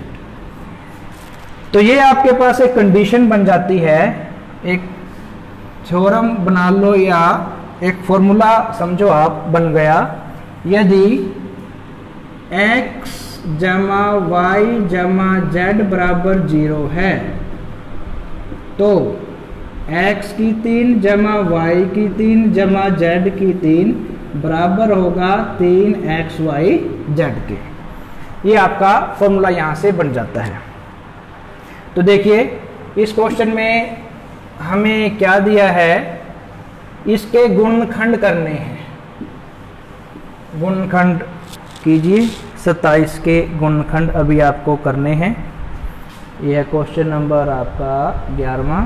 तो ये आपके पास एक कंडीशन बन जाती है, एक थ्योरम बना लो या एक फॉर्मूला समझो आप बन गया। यदि x जमा y जमा z बराबर 0 है तो x की 3 जमा y की 3 जमा z की 3 बराबर होगा 3xyz के। ये आपका फॉर्मूला यहाँ से बन जाता है। तो देखिए इस क्वेश्चन में हमें क्या दिया है, इसके गुणनखंड करने हैं। गुणनखंड कीजिए, 27 के गुणनखंड अभी आपको करने हैं। यह है क्वेश्चन नंबर आपका 11वां।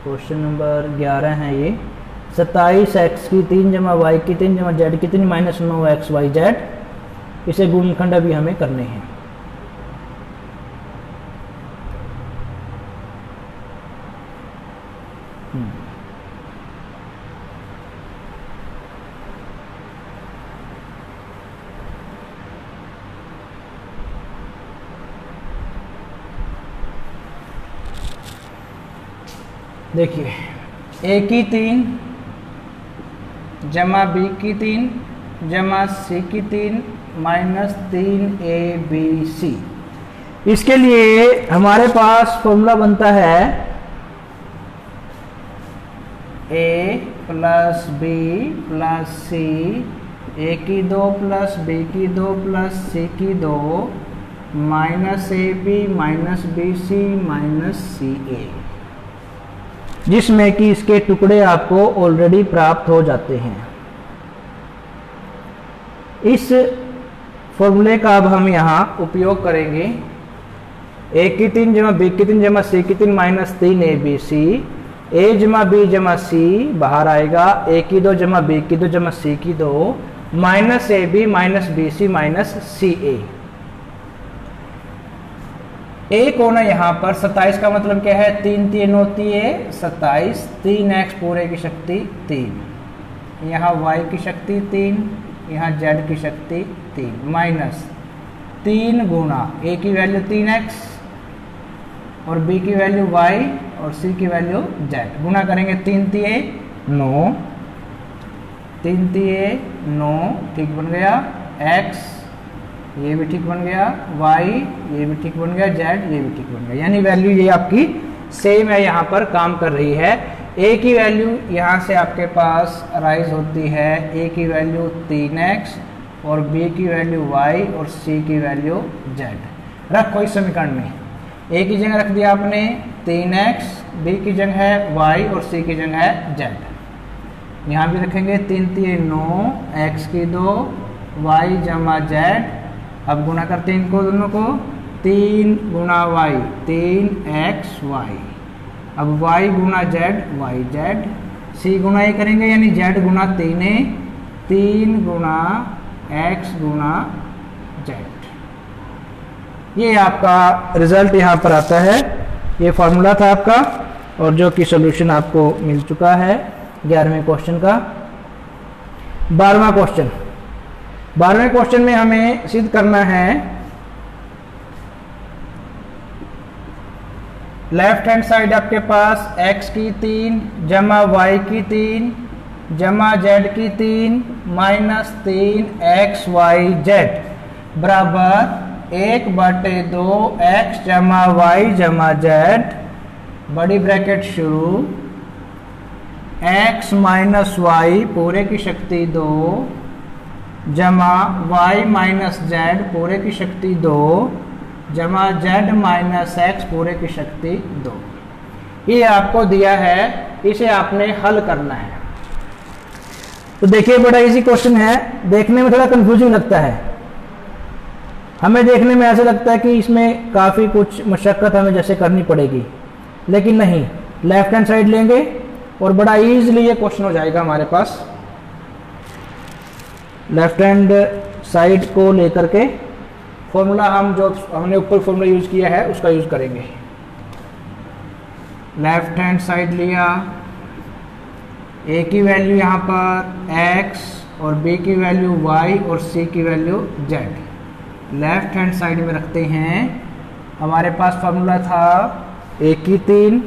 क्वेश्चन नंबर 11 है ये। 27x की 3 जमा y की 3 जमा z की 3 माइनस 9xyz, इसे गुणनखंड अभी हमें करने हैं। देखिए a की 3 जमा b की 3 जमा c की 3 माइनस 3abc। इसके लिए हमारे पास फॉर्मूला बनता है a plus b plus c, a की 2 प्लस b की 2 प्लस c की 2 minus ab minus bc minus ca, जिसमें कि इसके टुकड़े आपको ऑलरेडी प्राप्त हो जाते हैं। इस फॉर्मूले का अब हम यहाँ उपयोग करेंगे। a की 3 जमा b की 3 जमा c की 3 माइनस 3abc, a जमा b जमा c बाहर आएगा, a की 2 जमा b की 2 जमा c की 2 minus ab minus bc minus ca। एक होना यहाँ पर 27 का मतलब क्या है, 3 3 होती है 27, 3x पूरे की शक्ति 3, यहाँ y की शक्ति 3, यहाँ z की शक्ति 3 माइनस 3 गुना a की वैल्यू 3x और b की वैल्यू y और c की वैल्यू z, गुना करेंगे 3 तिये 9, 3 तिये 9, ठीक बन गया, x ये भी ठीक बन गया, y ये भी ठीक बन गया, z ये भी ठीक बन गया। यानी वैल्यू ये आपकी सेम है, यहाँ पर काम कर रही है। a की वैल्यू यहाँ से आपके पास राइज होती है, a की वैल्यू 3x और b की वैल्यू y और c की वैल्यू z। रखो इस समीकरण में, a की जगह रख दिया आपने 3x, b की जगह है y और c की जगह है z। यहाँ भी रखेंगे 3 3 9, x की 2 y जमा z। अब गुना करते हैं इनको दोनों को, 3 गुना y 3xy, अब y गुना z yz, c गुना ये करेंगे यानी z गुना 3 गुना x गुना z। ये आपका रिजल्ट यहाँ पर आता है। ये फॉर्मूला था आपका और जो कि सॉल्यूशन आपको मिल चुका है 11वें क्वेश्चन का। 12वां क्वेश्चन, 12वें क्वेश्चन में हमें सिद्ध करना है लेफ्ट हैंड साइड आपके पास x की 3 जमा y की 3 जमा z की 3 माइनस 3xyz बराबर 1/2 x जमा y जमा z, बड़ी ब्रैकेट शुरू, x माइनस y पूरे की शक्ति 2 जमा y माइनस z पूरे की शक्ति 2 जमा z माइनस x पूरे की शक्ति 2। ये आपको दिया है, इसे आपने हल करना है। तो देखिए बड़ा इजी क्वेश्चन है, देखने में थोड़ा कंफ्यूजिंग लगता है, हमें देखने में ऐसा लगता है कि इसमें काफ़ी कुछ मशक्क़त हमें जैसे करनी पड़ेगी, लेकिन नहीं, लेफ्ट हैंड साइड लेंगे और बड़ा ईजिली ये क्वेश्चन हो जाएगा हमारे पास। लेफ्ट हैंड साइड को लेकर के फॉर्मूला हम जो हमने ऊपर फॉर्मूला यूज किया है उसका यूज करेंगे। लेफ्ट हैंड साइड लिया, ए की वैल्यू यहाँ पर x और b की वैल्यू y और c की value z left hand side में रखते हैं। हमारे पास फॉर्मूला था a की 3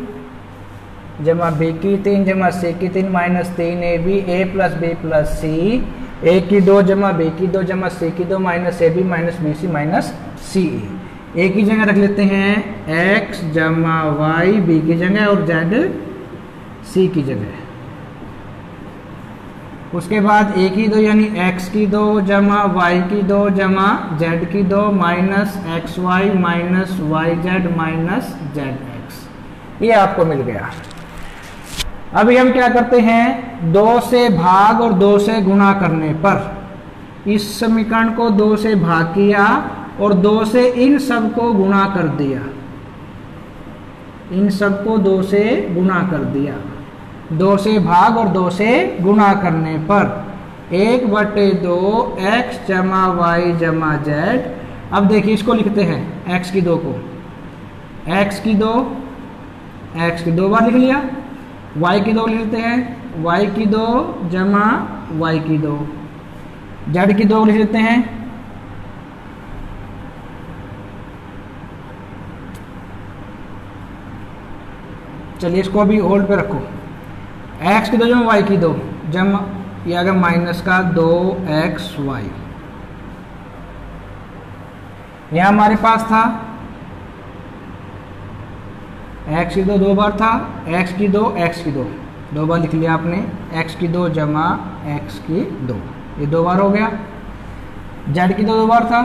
जमा b की 3 जमा c की 3 minus 3ab a plus b plus c, a की 2 जमा b की 2 जमा c की 2 minus ab minus bc minus ca। a की जगह रख लेते हैं x जमा y b की जगह और z c की जगह। उसके बाद a की 2 यानी x की 2 जमा y की 2 जमा z की 2 minus xy minus yz minus zx, ये आपको मिल गया। अभी हम क्या करते हैं, 2 से भाग और 2 से गुणा करने पर इस समीकरण को 2 से भाग किया और 2 से इन सब को गुणा कर दिया, इन सब को 2 से गुणा कर दिया। 2 से भाग और 2 से गुणा करने पर 1/2 x जमा y जमा z। अब देखिए इसको लिखते हैं x की 2 को, x की 2 बार लिख लिया, y की 2 लिखते हैं y की 2 जमा y की 2, z की 2 लिख लेते हैं, चलिए इसको अभी होल्ड पे रखो। x की 2 जमा y की 2 जमा ये आ गया माइनस का 2xy। यहां हमारे पास था x की 2 बार था, x की 2 बार लिख लिया आपने, x की 2 जमा x की 2, ये 2 बार हो गया। z की 2 बार था,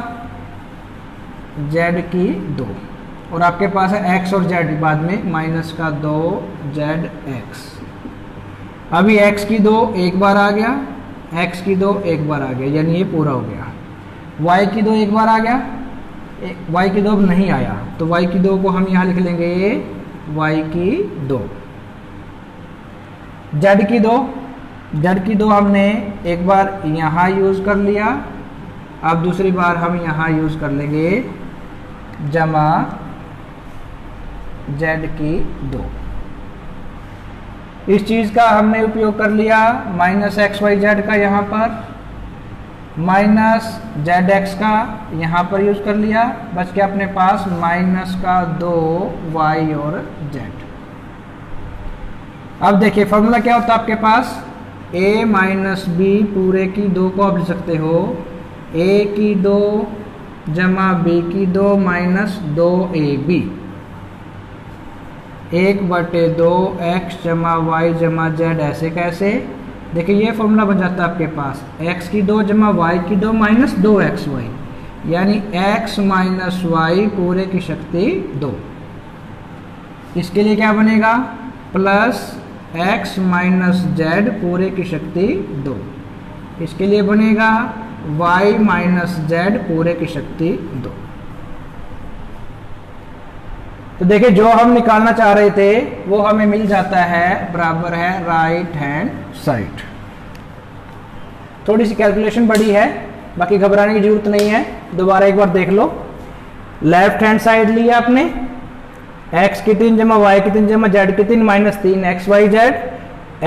z की 2, और आपके पास है x और z बाद में माइनस का 2zx। अभी x की 2 एक बार आ गया, x की 2 एक बार आ गया, यानी ये पूरा हो गया। y की 2 एक बार आ गया, y की 2 अब नहीं आया, तो y की 2 को हम यहाँ लिख लेंगे y की 2। z की 2 हमने एक बार यहाँ यूज़ कर लिया, अब दूसरी बार हम यहाँ यूज़ कर लेंगे जमा z की 2। इस चीज़ का हमने उपयोग कर लिया माइनस xyz का यहाँ पर, माइनस zx का यहाँ पर यूज़ कर लिया, बच के अपने पास माइनस का 2y और z। अब देखिए फॉर्मूला क्या होता है आपके पास, a माइनस b पूरे की 2 को आप लिख सकते हो a की 2 जमा b की 2 माइनस 2ab, 1/2 x जमा y जमा z। ऐसे कैसे, देखिए ये फॉर्मूला बन जाता है आपके पास x की 2 जमा y की 2 माइनस 2xy, यानी x माइनस y पूरे की शक्ति 2। इसके लिए क्या बनेगा, प्लस x माइनस z पूरे की शक्ति 2। इसके लिए बनेगा y माइनस z पूरे की शक्ति 2। तो देखिए जो हम निकालना चाह रहे थे वो हमें मिल जाता है, बराबर है राइट हैंड साइड। थोड़ी सी कैलकुलेशन बड़ी है, बाकी घबराने की जरूरत नहीं है, दोबारा एक बार देख लो। लेफ्ट हैंड साइड लिया आपने, x की 3 जमा y की 3 जमा z की 3 माइनस 3xyz,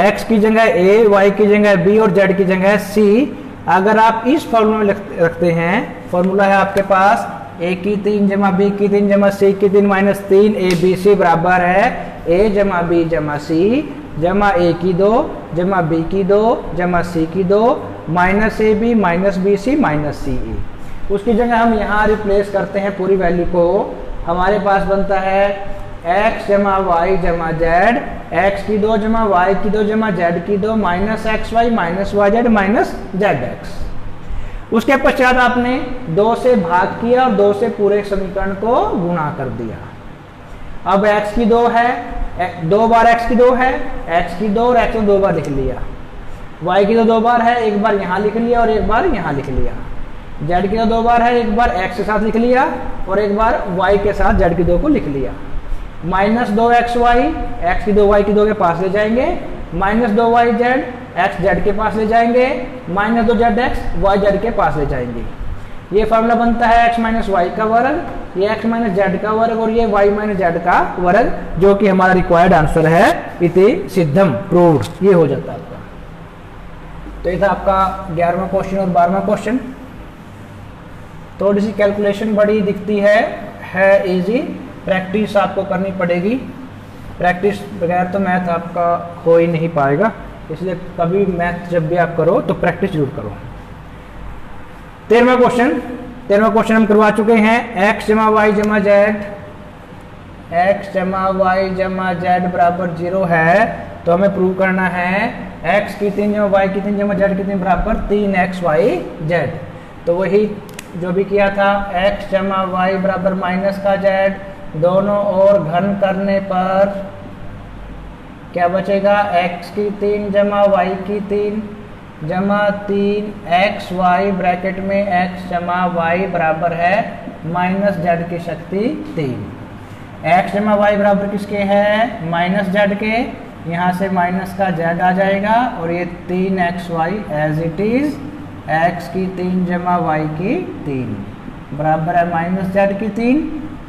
x की जगह a, y की जगह b और z की जगह c। अगर आप इस फॉर्मूला में रखते हैं, फॉर्मूला है आपके पास a की 3 जमा b की 3 जमा c की 3 माइनस 3abc बराबर है a जमा b जमा c जमा a की 2 जमा b की 2 जमा c की 2 minus ab minus bc minus ce। उसकी जगह हम यहाँ रिप्लेस करते हैं पूरी वैल्यू को, हमारे पास बनता है x जमा y जमा z, x की 2 जमा y की 2 जमा z की 2 minus xy minus yz minus zx। उसके पश्चात आपने 2 से भाग किया और 2 से पूरे समीकरण को गुणा कर दिया। अब x की 2 है, 2 बार x की 2 है, x की 2 और x को 2 बार लिख लिया, y की 2 बार है, एक बार यहाँ लिख लिया और एक बार यहाँ लिख लिया, z की 2 बार है, एक बार x के साथ लिख लिया और एक बार y के साथ z की 2 को लिख लिया। माइनस 2xy, x की 2 y की 2 के पास ले जाएंगे, माइनस 2yz, एक्स जेड के पास ले जाएंगे, minus 2 z x y z के पास ले जाएंगे। ये फॉर्मूला बनता है एक्स माइनस वाई का वर्ग, ये एक्स माइनस जेड का वर्ग और ये वाई माइनस जेड का वर्ग, जो कि हमारा रिक्वायर्ड आंसर है इति सिद्धम प्रूव्ड, ये हो जाता है आपका। तो ये था आपका 11वां क्वेश्चन और 12वां क्वेश्चन। थोड़ी सी कैलकुलेशन बड़ी दिखती है इजी, प्रैक्टिस आपको करनी पड़ेगी, प्रैक्टिस बगैर तो मैथ आपका हो ही नहीं पाएगा, इसलिए कभी मैथ जब भी आप करो तो प्रैक्टिस जरूर करो। 13वां क्वेश्चन हम करवा चुके हैं, एक्स जमा वाई जमा जेड, एक्स जमा वाई जमा जेड बराबर 0 है, तो हमें प्रूव करना है एक्स की 3 जमा वाई की 3 जमा जेड की 3 बराबर 3x y z। तो वही जो भी किया था, एक्स जमा वाई बराबर माइनस का जेड, दोनों ओर घन करने पर क्या बचेगा, x की 3 जमा वाई की 3 जमा 3 xy ब्रैकेट में x जमा y बराबर है माइनस जेड की शक्ति 3। x जमा y बराबर किसके है, माइनस जेड के, यहाँ से माइनस का z आ जाएगा और ये 3xy as it is x की 3 जमा y की 3 बराबर है माइनस जेड की 3।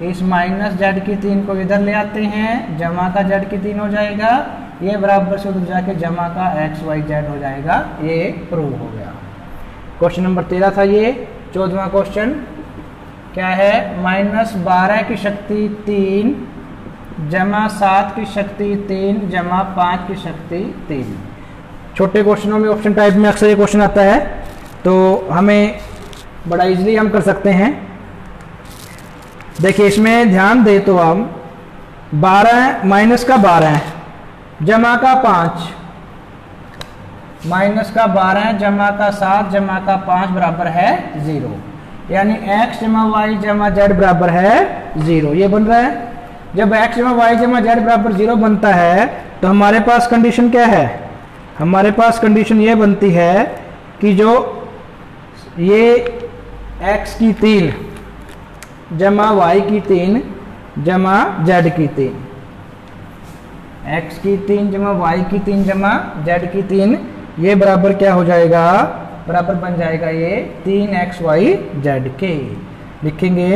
इस माइनस जेड की 3 को इधर ले आते हैं, जमा का जेड की 3 हो जाएगा, ये बराबर से उधर जाके जमा का एक्स वाई जेड हो जाएगा, ये प्रूव हो गया। क्वेश्चन नंबर 13 था ये। 14वां क्वेश्चन क्या है, माइनस 12 की शक्ति 3 जमा 7 की शक्ति 3 जमा 5 की शक्ति 3। छोटे क्वेश्चनों में ऑप्शन टाइप में अक्सर ये क्वेश्चन आता है, तो हमें बड़ा इजीली हम कर सकते हैं। देखिए इसमें ध्यान दे तो हम 12 माइनस का 12 जमा का 5 माइनस का 12 जमा का 7 जमा का 5 बराबर है 0, यानी x जमा वाई जमा जेड बराबर है 0, ये बन रहा है। जब x जमा वाई जमा जेड बराबर 0 बनता है तो हमारे पास कंडीशन क्या है, हमारे पास कंडीशन ये बनती है कि जो ये x की 3 जमा y की 3 जमा z की 3, x की 3 जमा y की 3 जमा z की 3, ये बराबर क्या हो जाएगा, बराबर बन जाएगा ये 3xy z के। लिखेंगे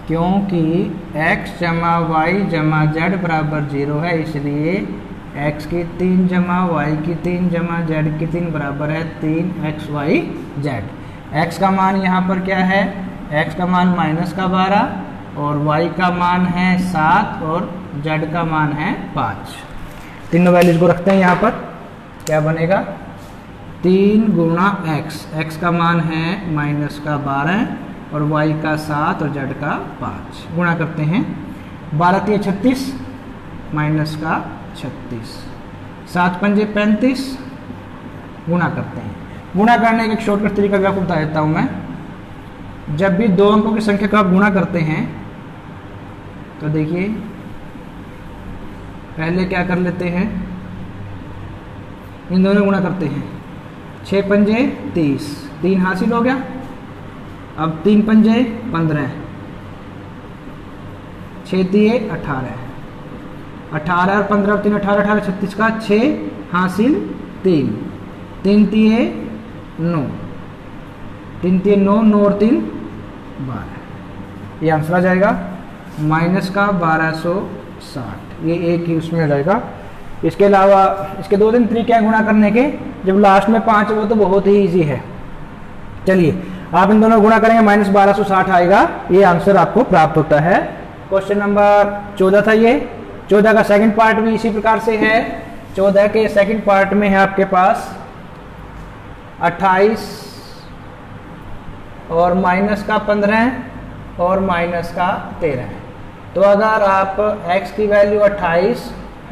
क्योंकि x जमा y जमा z बराबर 0 है, इसलिए x की 3 जमा y की 3 जमा z की 3 बराबर है 3xy z। x का मान यहाँ पर क्या है, x का मान माइनस का 12 और y का मान है 7 और z का मान है 5। तीनों वैल्यूज को रखते हैं यहाँ पर, क्या बनेगा 3 गुणा x का मान है माइनस का 12 और y का 7 और z का 5, गुणा करते हैं 12 3 36 माइनस का 36, 7 पंजे 35, गुणा करते हैं। गुणा करने का एक शॉर्टकट तरीका भी आपको बता देता हूँ मैं। जब भी दो अंकों की संख्या का आप गुणा करते हैं तो देखिए पहले क्या कर लेते हैं, इन दोनों गुणा करते हैं, 6 पंजे 30, 3 हासिल हो गया। अब 3 पंजे 15, 6 दिए 18, 18 और 15 और 3 18, 18 36 का 6 हासिल 3, 3 दिए 9, 3 दिए 9, 9 और 3 12, ये आंसर आ जाएगा माइनस का 1260, ये एक ही उसमें आ जाएगा। इसके अलावा इसके 2-3 तरीके हैं गुणा करने के, जब लास्ट में 5 वो तो बहुत ही इजी है। चलिए आप इन दोनों गुणा करेंगे माइनस 1260 आएगा, ये आंसर आपको प्राप्त होता है। क्वेश्चन नंबर 14 था ये। 14 का सेकंड पार्ट भी इसी प्रकार से है। 14 के सेकंड पार्ट में है आपके पास 28 और माइनस का 15 और माइनस का 13। तो अगर आप x की वैल्यू 28,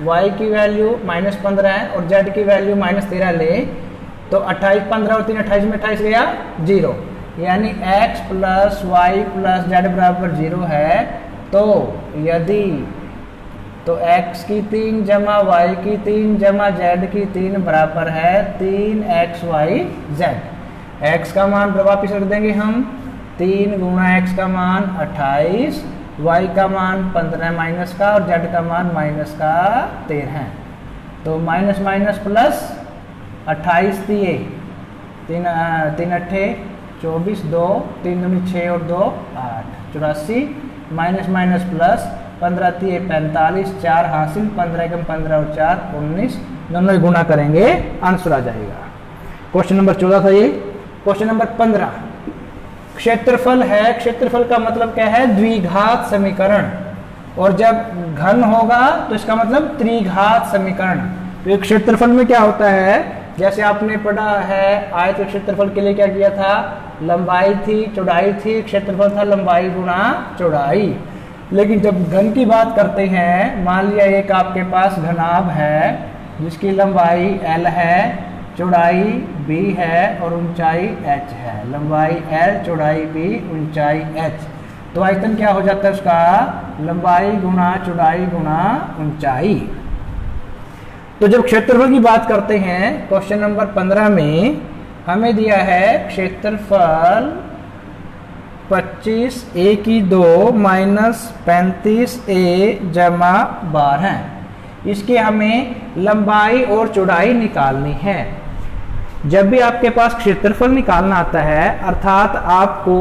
y की वैल्यू माइनस 15 और z की वैल्यू माइनस 13 ले, तो 28 15 और 3 28 में 28 गया 0, यानी x plus y plus z बराबर 0 है। तो यदि तो x की 3 जमा y की 3 जमा z की 3 बराबर है 3xy z। x का मान वापिस रख देंगे हम, 3 गुणा x का मान 28, y का मान 15 माइनस का और z का मान माइनस का 13। तो माइनस माइनस प्लस 28 दिए, 3 अट्ठे 24, 2 3 दूनी 6 और 2 8, 84 माइनस माइनस प्लस 15 दिए 45, 4 हासिल, 15 एकम 15 और 4 19, दोनों गुणा करेंगे आंसर आ जाएगा। क्वेश्चन नंबर 14 था ये। क्वेश्चन नंबर 15 क्षेत्रफल है। क्षेत्रफल का मतलब क्या है? द्विघात समीकरण। और जब घन होगा तो इसका मतलब त्रिघात समीकरण। तो क्षेत्रफल में क्या होता है, जैसे आपने पढ़ा है आयत के क्षेत्रफल के लिए क्या किया था, लंबाई थी चौड़ाई थी, क्षेत्रफल था लंबाई गुणा चौड़ाई। लेकिन जब घन की बात करते हैं, मान लिया एक आपके पास घनाभ है जिसकी लंबाई l है, चौड़ाई b है और ऊंचाई h है। लंबाई l, चौड़ाई b, ऊंचाई h। तो आयतन क्या हो जाता है उसका? लंबाई गुणा चौड़ाई गुणा ऊंचाई। तो जब क्षेत्रफल की बात करते हैं, क्वेश्चन नंबर 15 में हमें दिया है क्षेत्रफल 25a की 2 माइनस 35a जमा 12। इसके हमें लंबाई और चौड़ाई निकालनी है। जब भी आपके पास क्षेत्रफल निकालना आता है, अर्थात आपको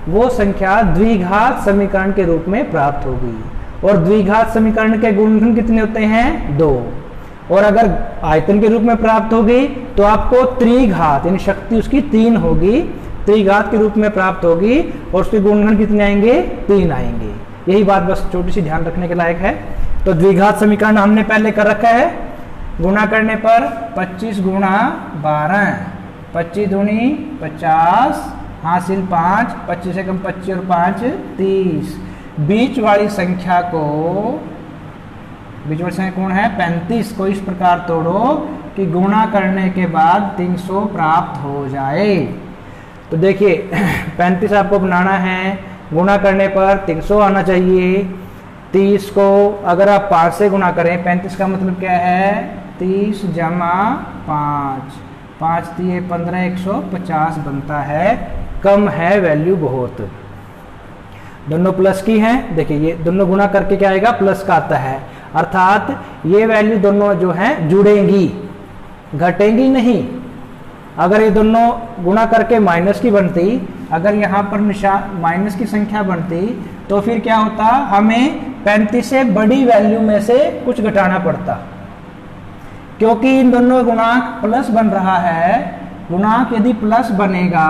वो संख्या द्विघात समीकरण के रूप में प्राप्त होगी। और द्विघात समीकरण के गुणनखंड कितने होते हैं? 2। और अगर आयतन के रूप में प्राप्त होगी तो आपको त्रिघात यानी शक्ति उसकी 3 होगी, त्रिघात के रूप में प्राप्त होगी और उसके गुणनखंड कितने आएंगे? 3 आएंगे। यही बात बस छोटी सी ध्यान रखने के लायक है। तो द्विघात समीकरण हमने पहले कर रखा है। गुणा करने पर 25 गुणा 12, 25 दूनी 50 हासिल 5, 25 एकम 25 और 5 30। बीच वाली संख्या कौन है? 35 को इस प्रकार तोड़ो कि गुणा करने के बाद 300 प्राप्त हो जाए। तो देखिए 35 आपको बनाना है, गुणा करने पर 300 आना चाहिए। 30 को अगर आप 5 से गुणा करें, 35 का मतलब क्या है? 30 जमा 5, 5 दिए 15, 150 बनता है। कम है वैल्यू बहुत। दोनों प्लस की हैं। देखिए ये दोनों गुणा करके क्या आएगा? प्लस का आता है। अर्थात ये वैल्यू दोनों जो हैं जुड़ेंगी, घटेंगी नहीं। अगर ये दोनों गुणा करके माइनस की बनती, अगर यहाँ पर निशान माइनस की संख्या बनती, तो फिर क्या होता? हमें 35 से बड़ी वैल्यू में से कुछ घटाना पड़ता। क्योंकि इन दोनों गुणांक प्लस बन रहा है। गुणांक यदि प्लस बनेगा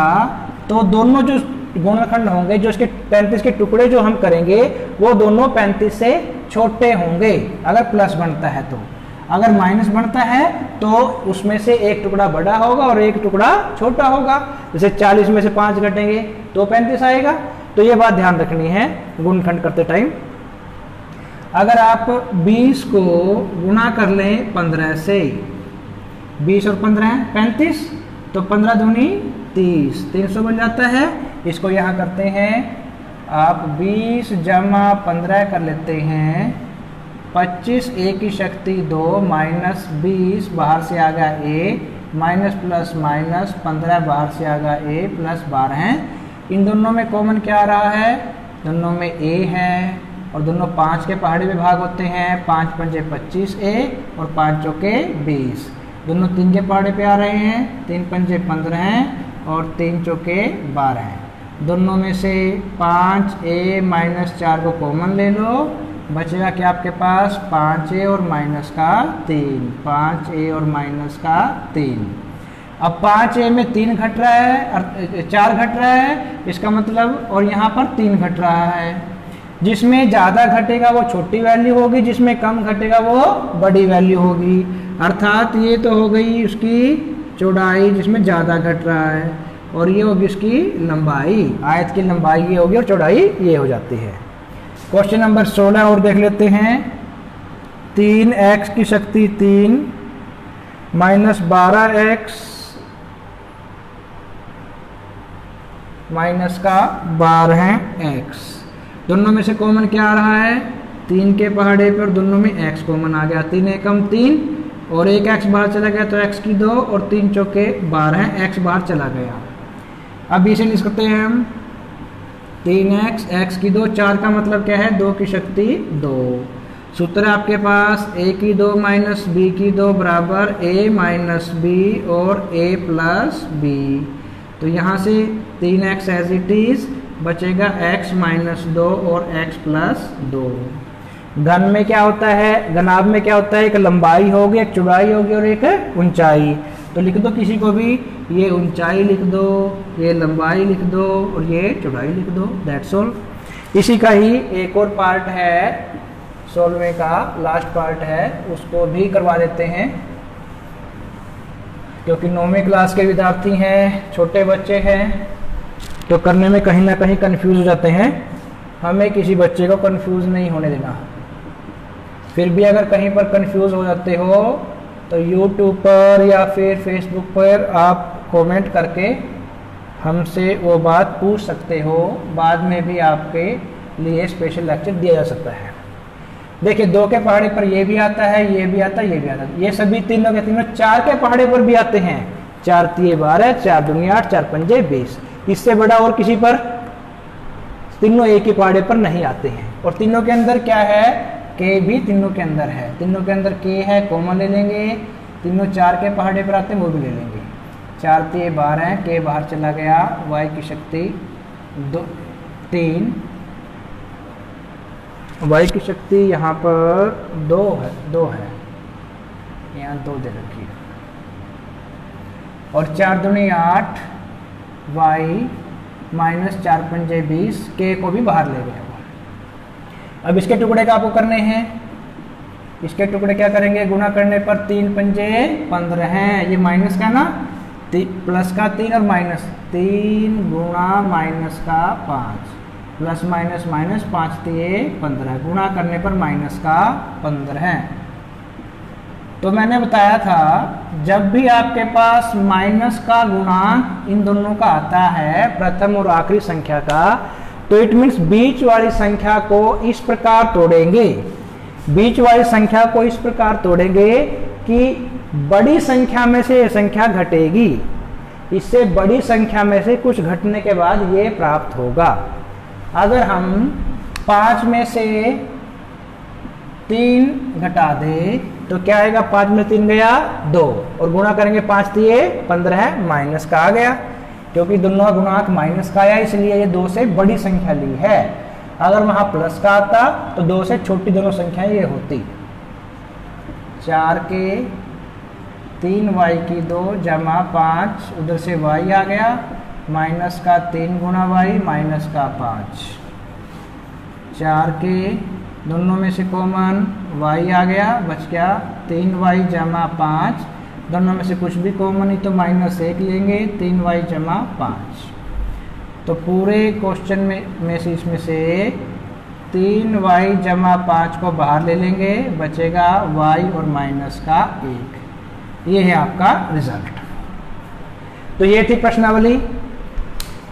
तो दोनों जो गुणनखंड होंगे, जो इसके 35 के टुकड़े जो हम करेंगे, वो दोनों 35 से छोटे होंगे अगर प्लस बनता है। तो अगर माइनस बनता है तो उसमें से एक टुकड़ा बड़ा होगा और एक टुकड़ा छोटा होगा। जैसे 40 में से 5 घटेंगे तो 35 आएगा। तो ये बात ध्यान रखनी है गुणनखंड करते टाइम। अगर आप 20 को गुणा कर लें 15 से, 20 और 15 35, तो 15 दूनी 30, 300 बन जाता है। इसको यहाँ करते हैं आप 20 जमा 15 कर लेते हैं। 25 a की शक्ति 2 माइनस 20 बाहर से आ गया a, माइनस प्लस माइनस 15 बाहर से आ गया a प्लस 12। इन दोनों में कॉमन क्या आ रहा है? दोनों में a है और दोनों 5 के पहाड़ी में भाग होते हैं। 5 पंजे 25a और 5 चौके 20। दोनों 3 के पहाड़े पे आ रहे हैं। 3 पंजे 15 और 3 चौके 12। दोनों में से 5a माइनस 4 को कॉमन ले लो, बचेगा क्या आपके पास? 5a और माइनस का 3, 5a और माइनस का 3। अब 5a में 3 घट रहा है, 4 घट रहा है इसका मतलब, और यहाँ पर 3 घट रहा है। जिसमें ज़्यादा घटेगा वो छोटी वैल्यू होगी, जिसमें कम घटेगा वो बड़ी वैल्यू होगी। अर्थात ये तो हो गई उसकी चौड़ाई जिसमें ज़्यादा घट रहा है, और ये होगी उसकी लंबाई। आयत की लंबाई ये होगी और चौड़ाई ये हो जाती है। क्वेश्चन नंबर 16 और देख लेते हैं। 3x की शक्ति 3 माइनस 12x माइनस का 12x। दोनों में से कॉमन क्या आ रहा है? 3 के पहाड़े पर दोनों में x कॉमन आ गया। 3 एकम 3 और एक x बाहर चला गया तो x की 2 और 3 चौके 12, x बाहर चला गया। अब इसे लिख सकते हैं हम 3x, x की 2, 4 का मतलब क्या है? 2 की शक्ति 2। सूत्र है आपके पास a की 2 माइनस b की 2 बराबर a माइनस बी और a प्लस बी। तो यहाँ से 3x एज इट इज बचेगा x माइनस 2 और x प्लस 2। घन में क्या होता है, घनाभ में क्या होता है, एक लंबाई होगी, एक चौड़ाई होगी और एक ऊंचाई। तो लिख दो किसी को भी, ये ऊंचाई लिख दो, ये लंबाई लिख दो और ये चौड़ाई लिख दो, दैट्स ऑल। इसी का ही एक और पार्ट है 16वें का लास्ट पार्ट है, उसको भी करवा देते हैं क्योंकि 9वीं क्लास के विद्यार्थी हैं, छोटे बच्चे हैं, तो करने में कहीं ना कहीं कंफ्यूज हो जाते हैं। हमें किसी बच्चे को कंफ्यूज नहीं होने देना। फिर भी अगर कहीं पर कंफ्यूज हो जाते हो तो YouTube पर या फिर Facebook पर आप कमेंट करके हमसे वो बात पूछ सकते हो, बाद में भी आपके लिए स्पेशल लेक्चर दिया जा सकता है। देखिए 2 के पहाड़े पर ये भी आता है, ये भी आता है, ये भी आता है, ये सभी तीनों के तीनों 4 के पहाड़े पर भी आते हैं। 4 तिये 12, 4 दूनी 8, 4 पंजे 20। इससे बड़ा और किसी पर तीनों एक ही पहाड़े पर नहीं आते हैं। और तीनों के अंदर क्या है, के भी तीनों के अंदर है, तीनों के अंदर के है, कॉमन ले लेंगे। तीनों 4 के पहाड़े पर आते हैं, वो भी ले लेंगे। 4 तिये 12, के बाहर चला गया, y की शक्ति 3, y की शक्ति यहाँ पर 2 है, यहाँ 2 दे रखी है। और 4 दूनी 8, y माइनस 4 पंजे 20, के को भी बाहर ले गए। अब इसके टुकड़े का आपको करने हैं, इसके टुकड़े क्या करेंगे, गुना करने पर 3 पंजे 15 हैं, ये माइनस का ना, प्लस का 3 और माइनस 3 गुणा माइनस का 5, प्लस माइनस माइनस 5 तिये 15, गुणा करने पर माइनस का 15 है। तो मैंने बताया था जब भी आपके पास माइनस का गुणांक इन दोनों का आता है, प्रथम और आखिरी संख्या का, तो इट मीन्स बीच वाली संख्या को इस प्रकार तोड़ेंगे, बीच वाली संख्या को इस प्रकार तोड़ेंगे कि बड़ी संख्या में से ये संख्या घटेगी, इससे बड़ी संख्या में से कुछ घटने के बाद ये प्राप्त होगा। अगर हम 5 में से 3 घटा दे तो क्या आएगा, 5 में 3 गया 2, और गुणा करेंगे 5 तिये 15 है, माइनस का आ गया, क्योंकि दोनों का गुणांक माइनस का आया, इसलिए ये 2 से बड़ी संख्या ली है। अगर वहां प्लस का आता तो 2 से छोटी दोनों संख्याएं ये होती। 4 के 3y की 2 जमा 5, उधर से y आ गया, माइनस का 3 गुणा y माइनस का 5। 4 के दोनों में से कॉमन y आ गया, बच गया 3y जमा 5, दोनों में से कुछ भी कॉमन ही तो माइनस 1 लेंगे, 3y जमा 5। तो पूरे क्वेश्चन में से इसमें से 3y जमा 5 को बाहर ले लेंगे, बचेगा y और माइनस का 1। ये है आपका रिजल्ट। तो ये थी प्रश्नावली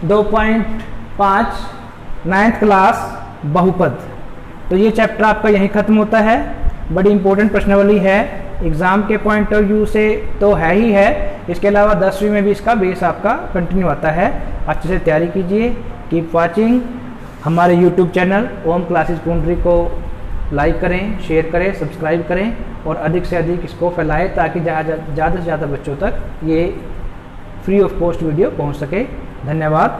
2.5 9th क्लास बहुपद। तो ये चैप्टर आपका यहीं खत्म होता है। बड़ी इंपॉर्टेंट प्रश्नावली है, एग्जाम के पॉइंट ऑफ व्यू से तो है ही है, इसके अलावा 10वीं में भी इसका बेस आपका कंटिन्यू आता है। अच्छे से तैयारी कीजिए। कीप वाचिंग हमारे YouTube चैनल ओम क्लासेस कुंडरी को लाइक करें, शेयर करें, सब्सक्राइब करें और अधिक से अधिक इसको फैलाएं ताकि ज़्यादा से ज़्यादा बच्चों तक ये फ्री ऑफ कॉस्ट वीडियो पहुंच सके। धन्यवाद।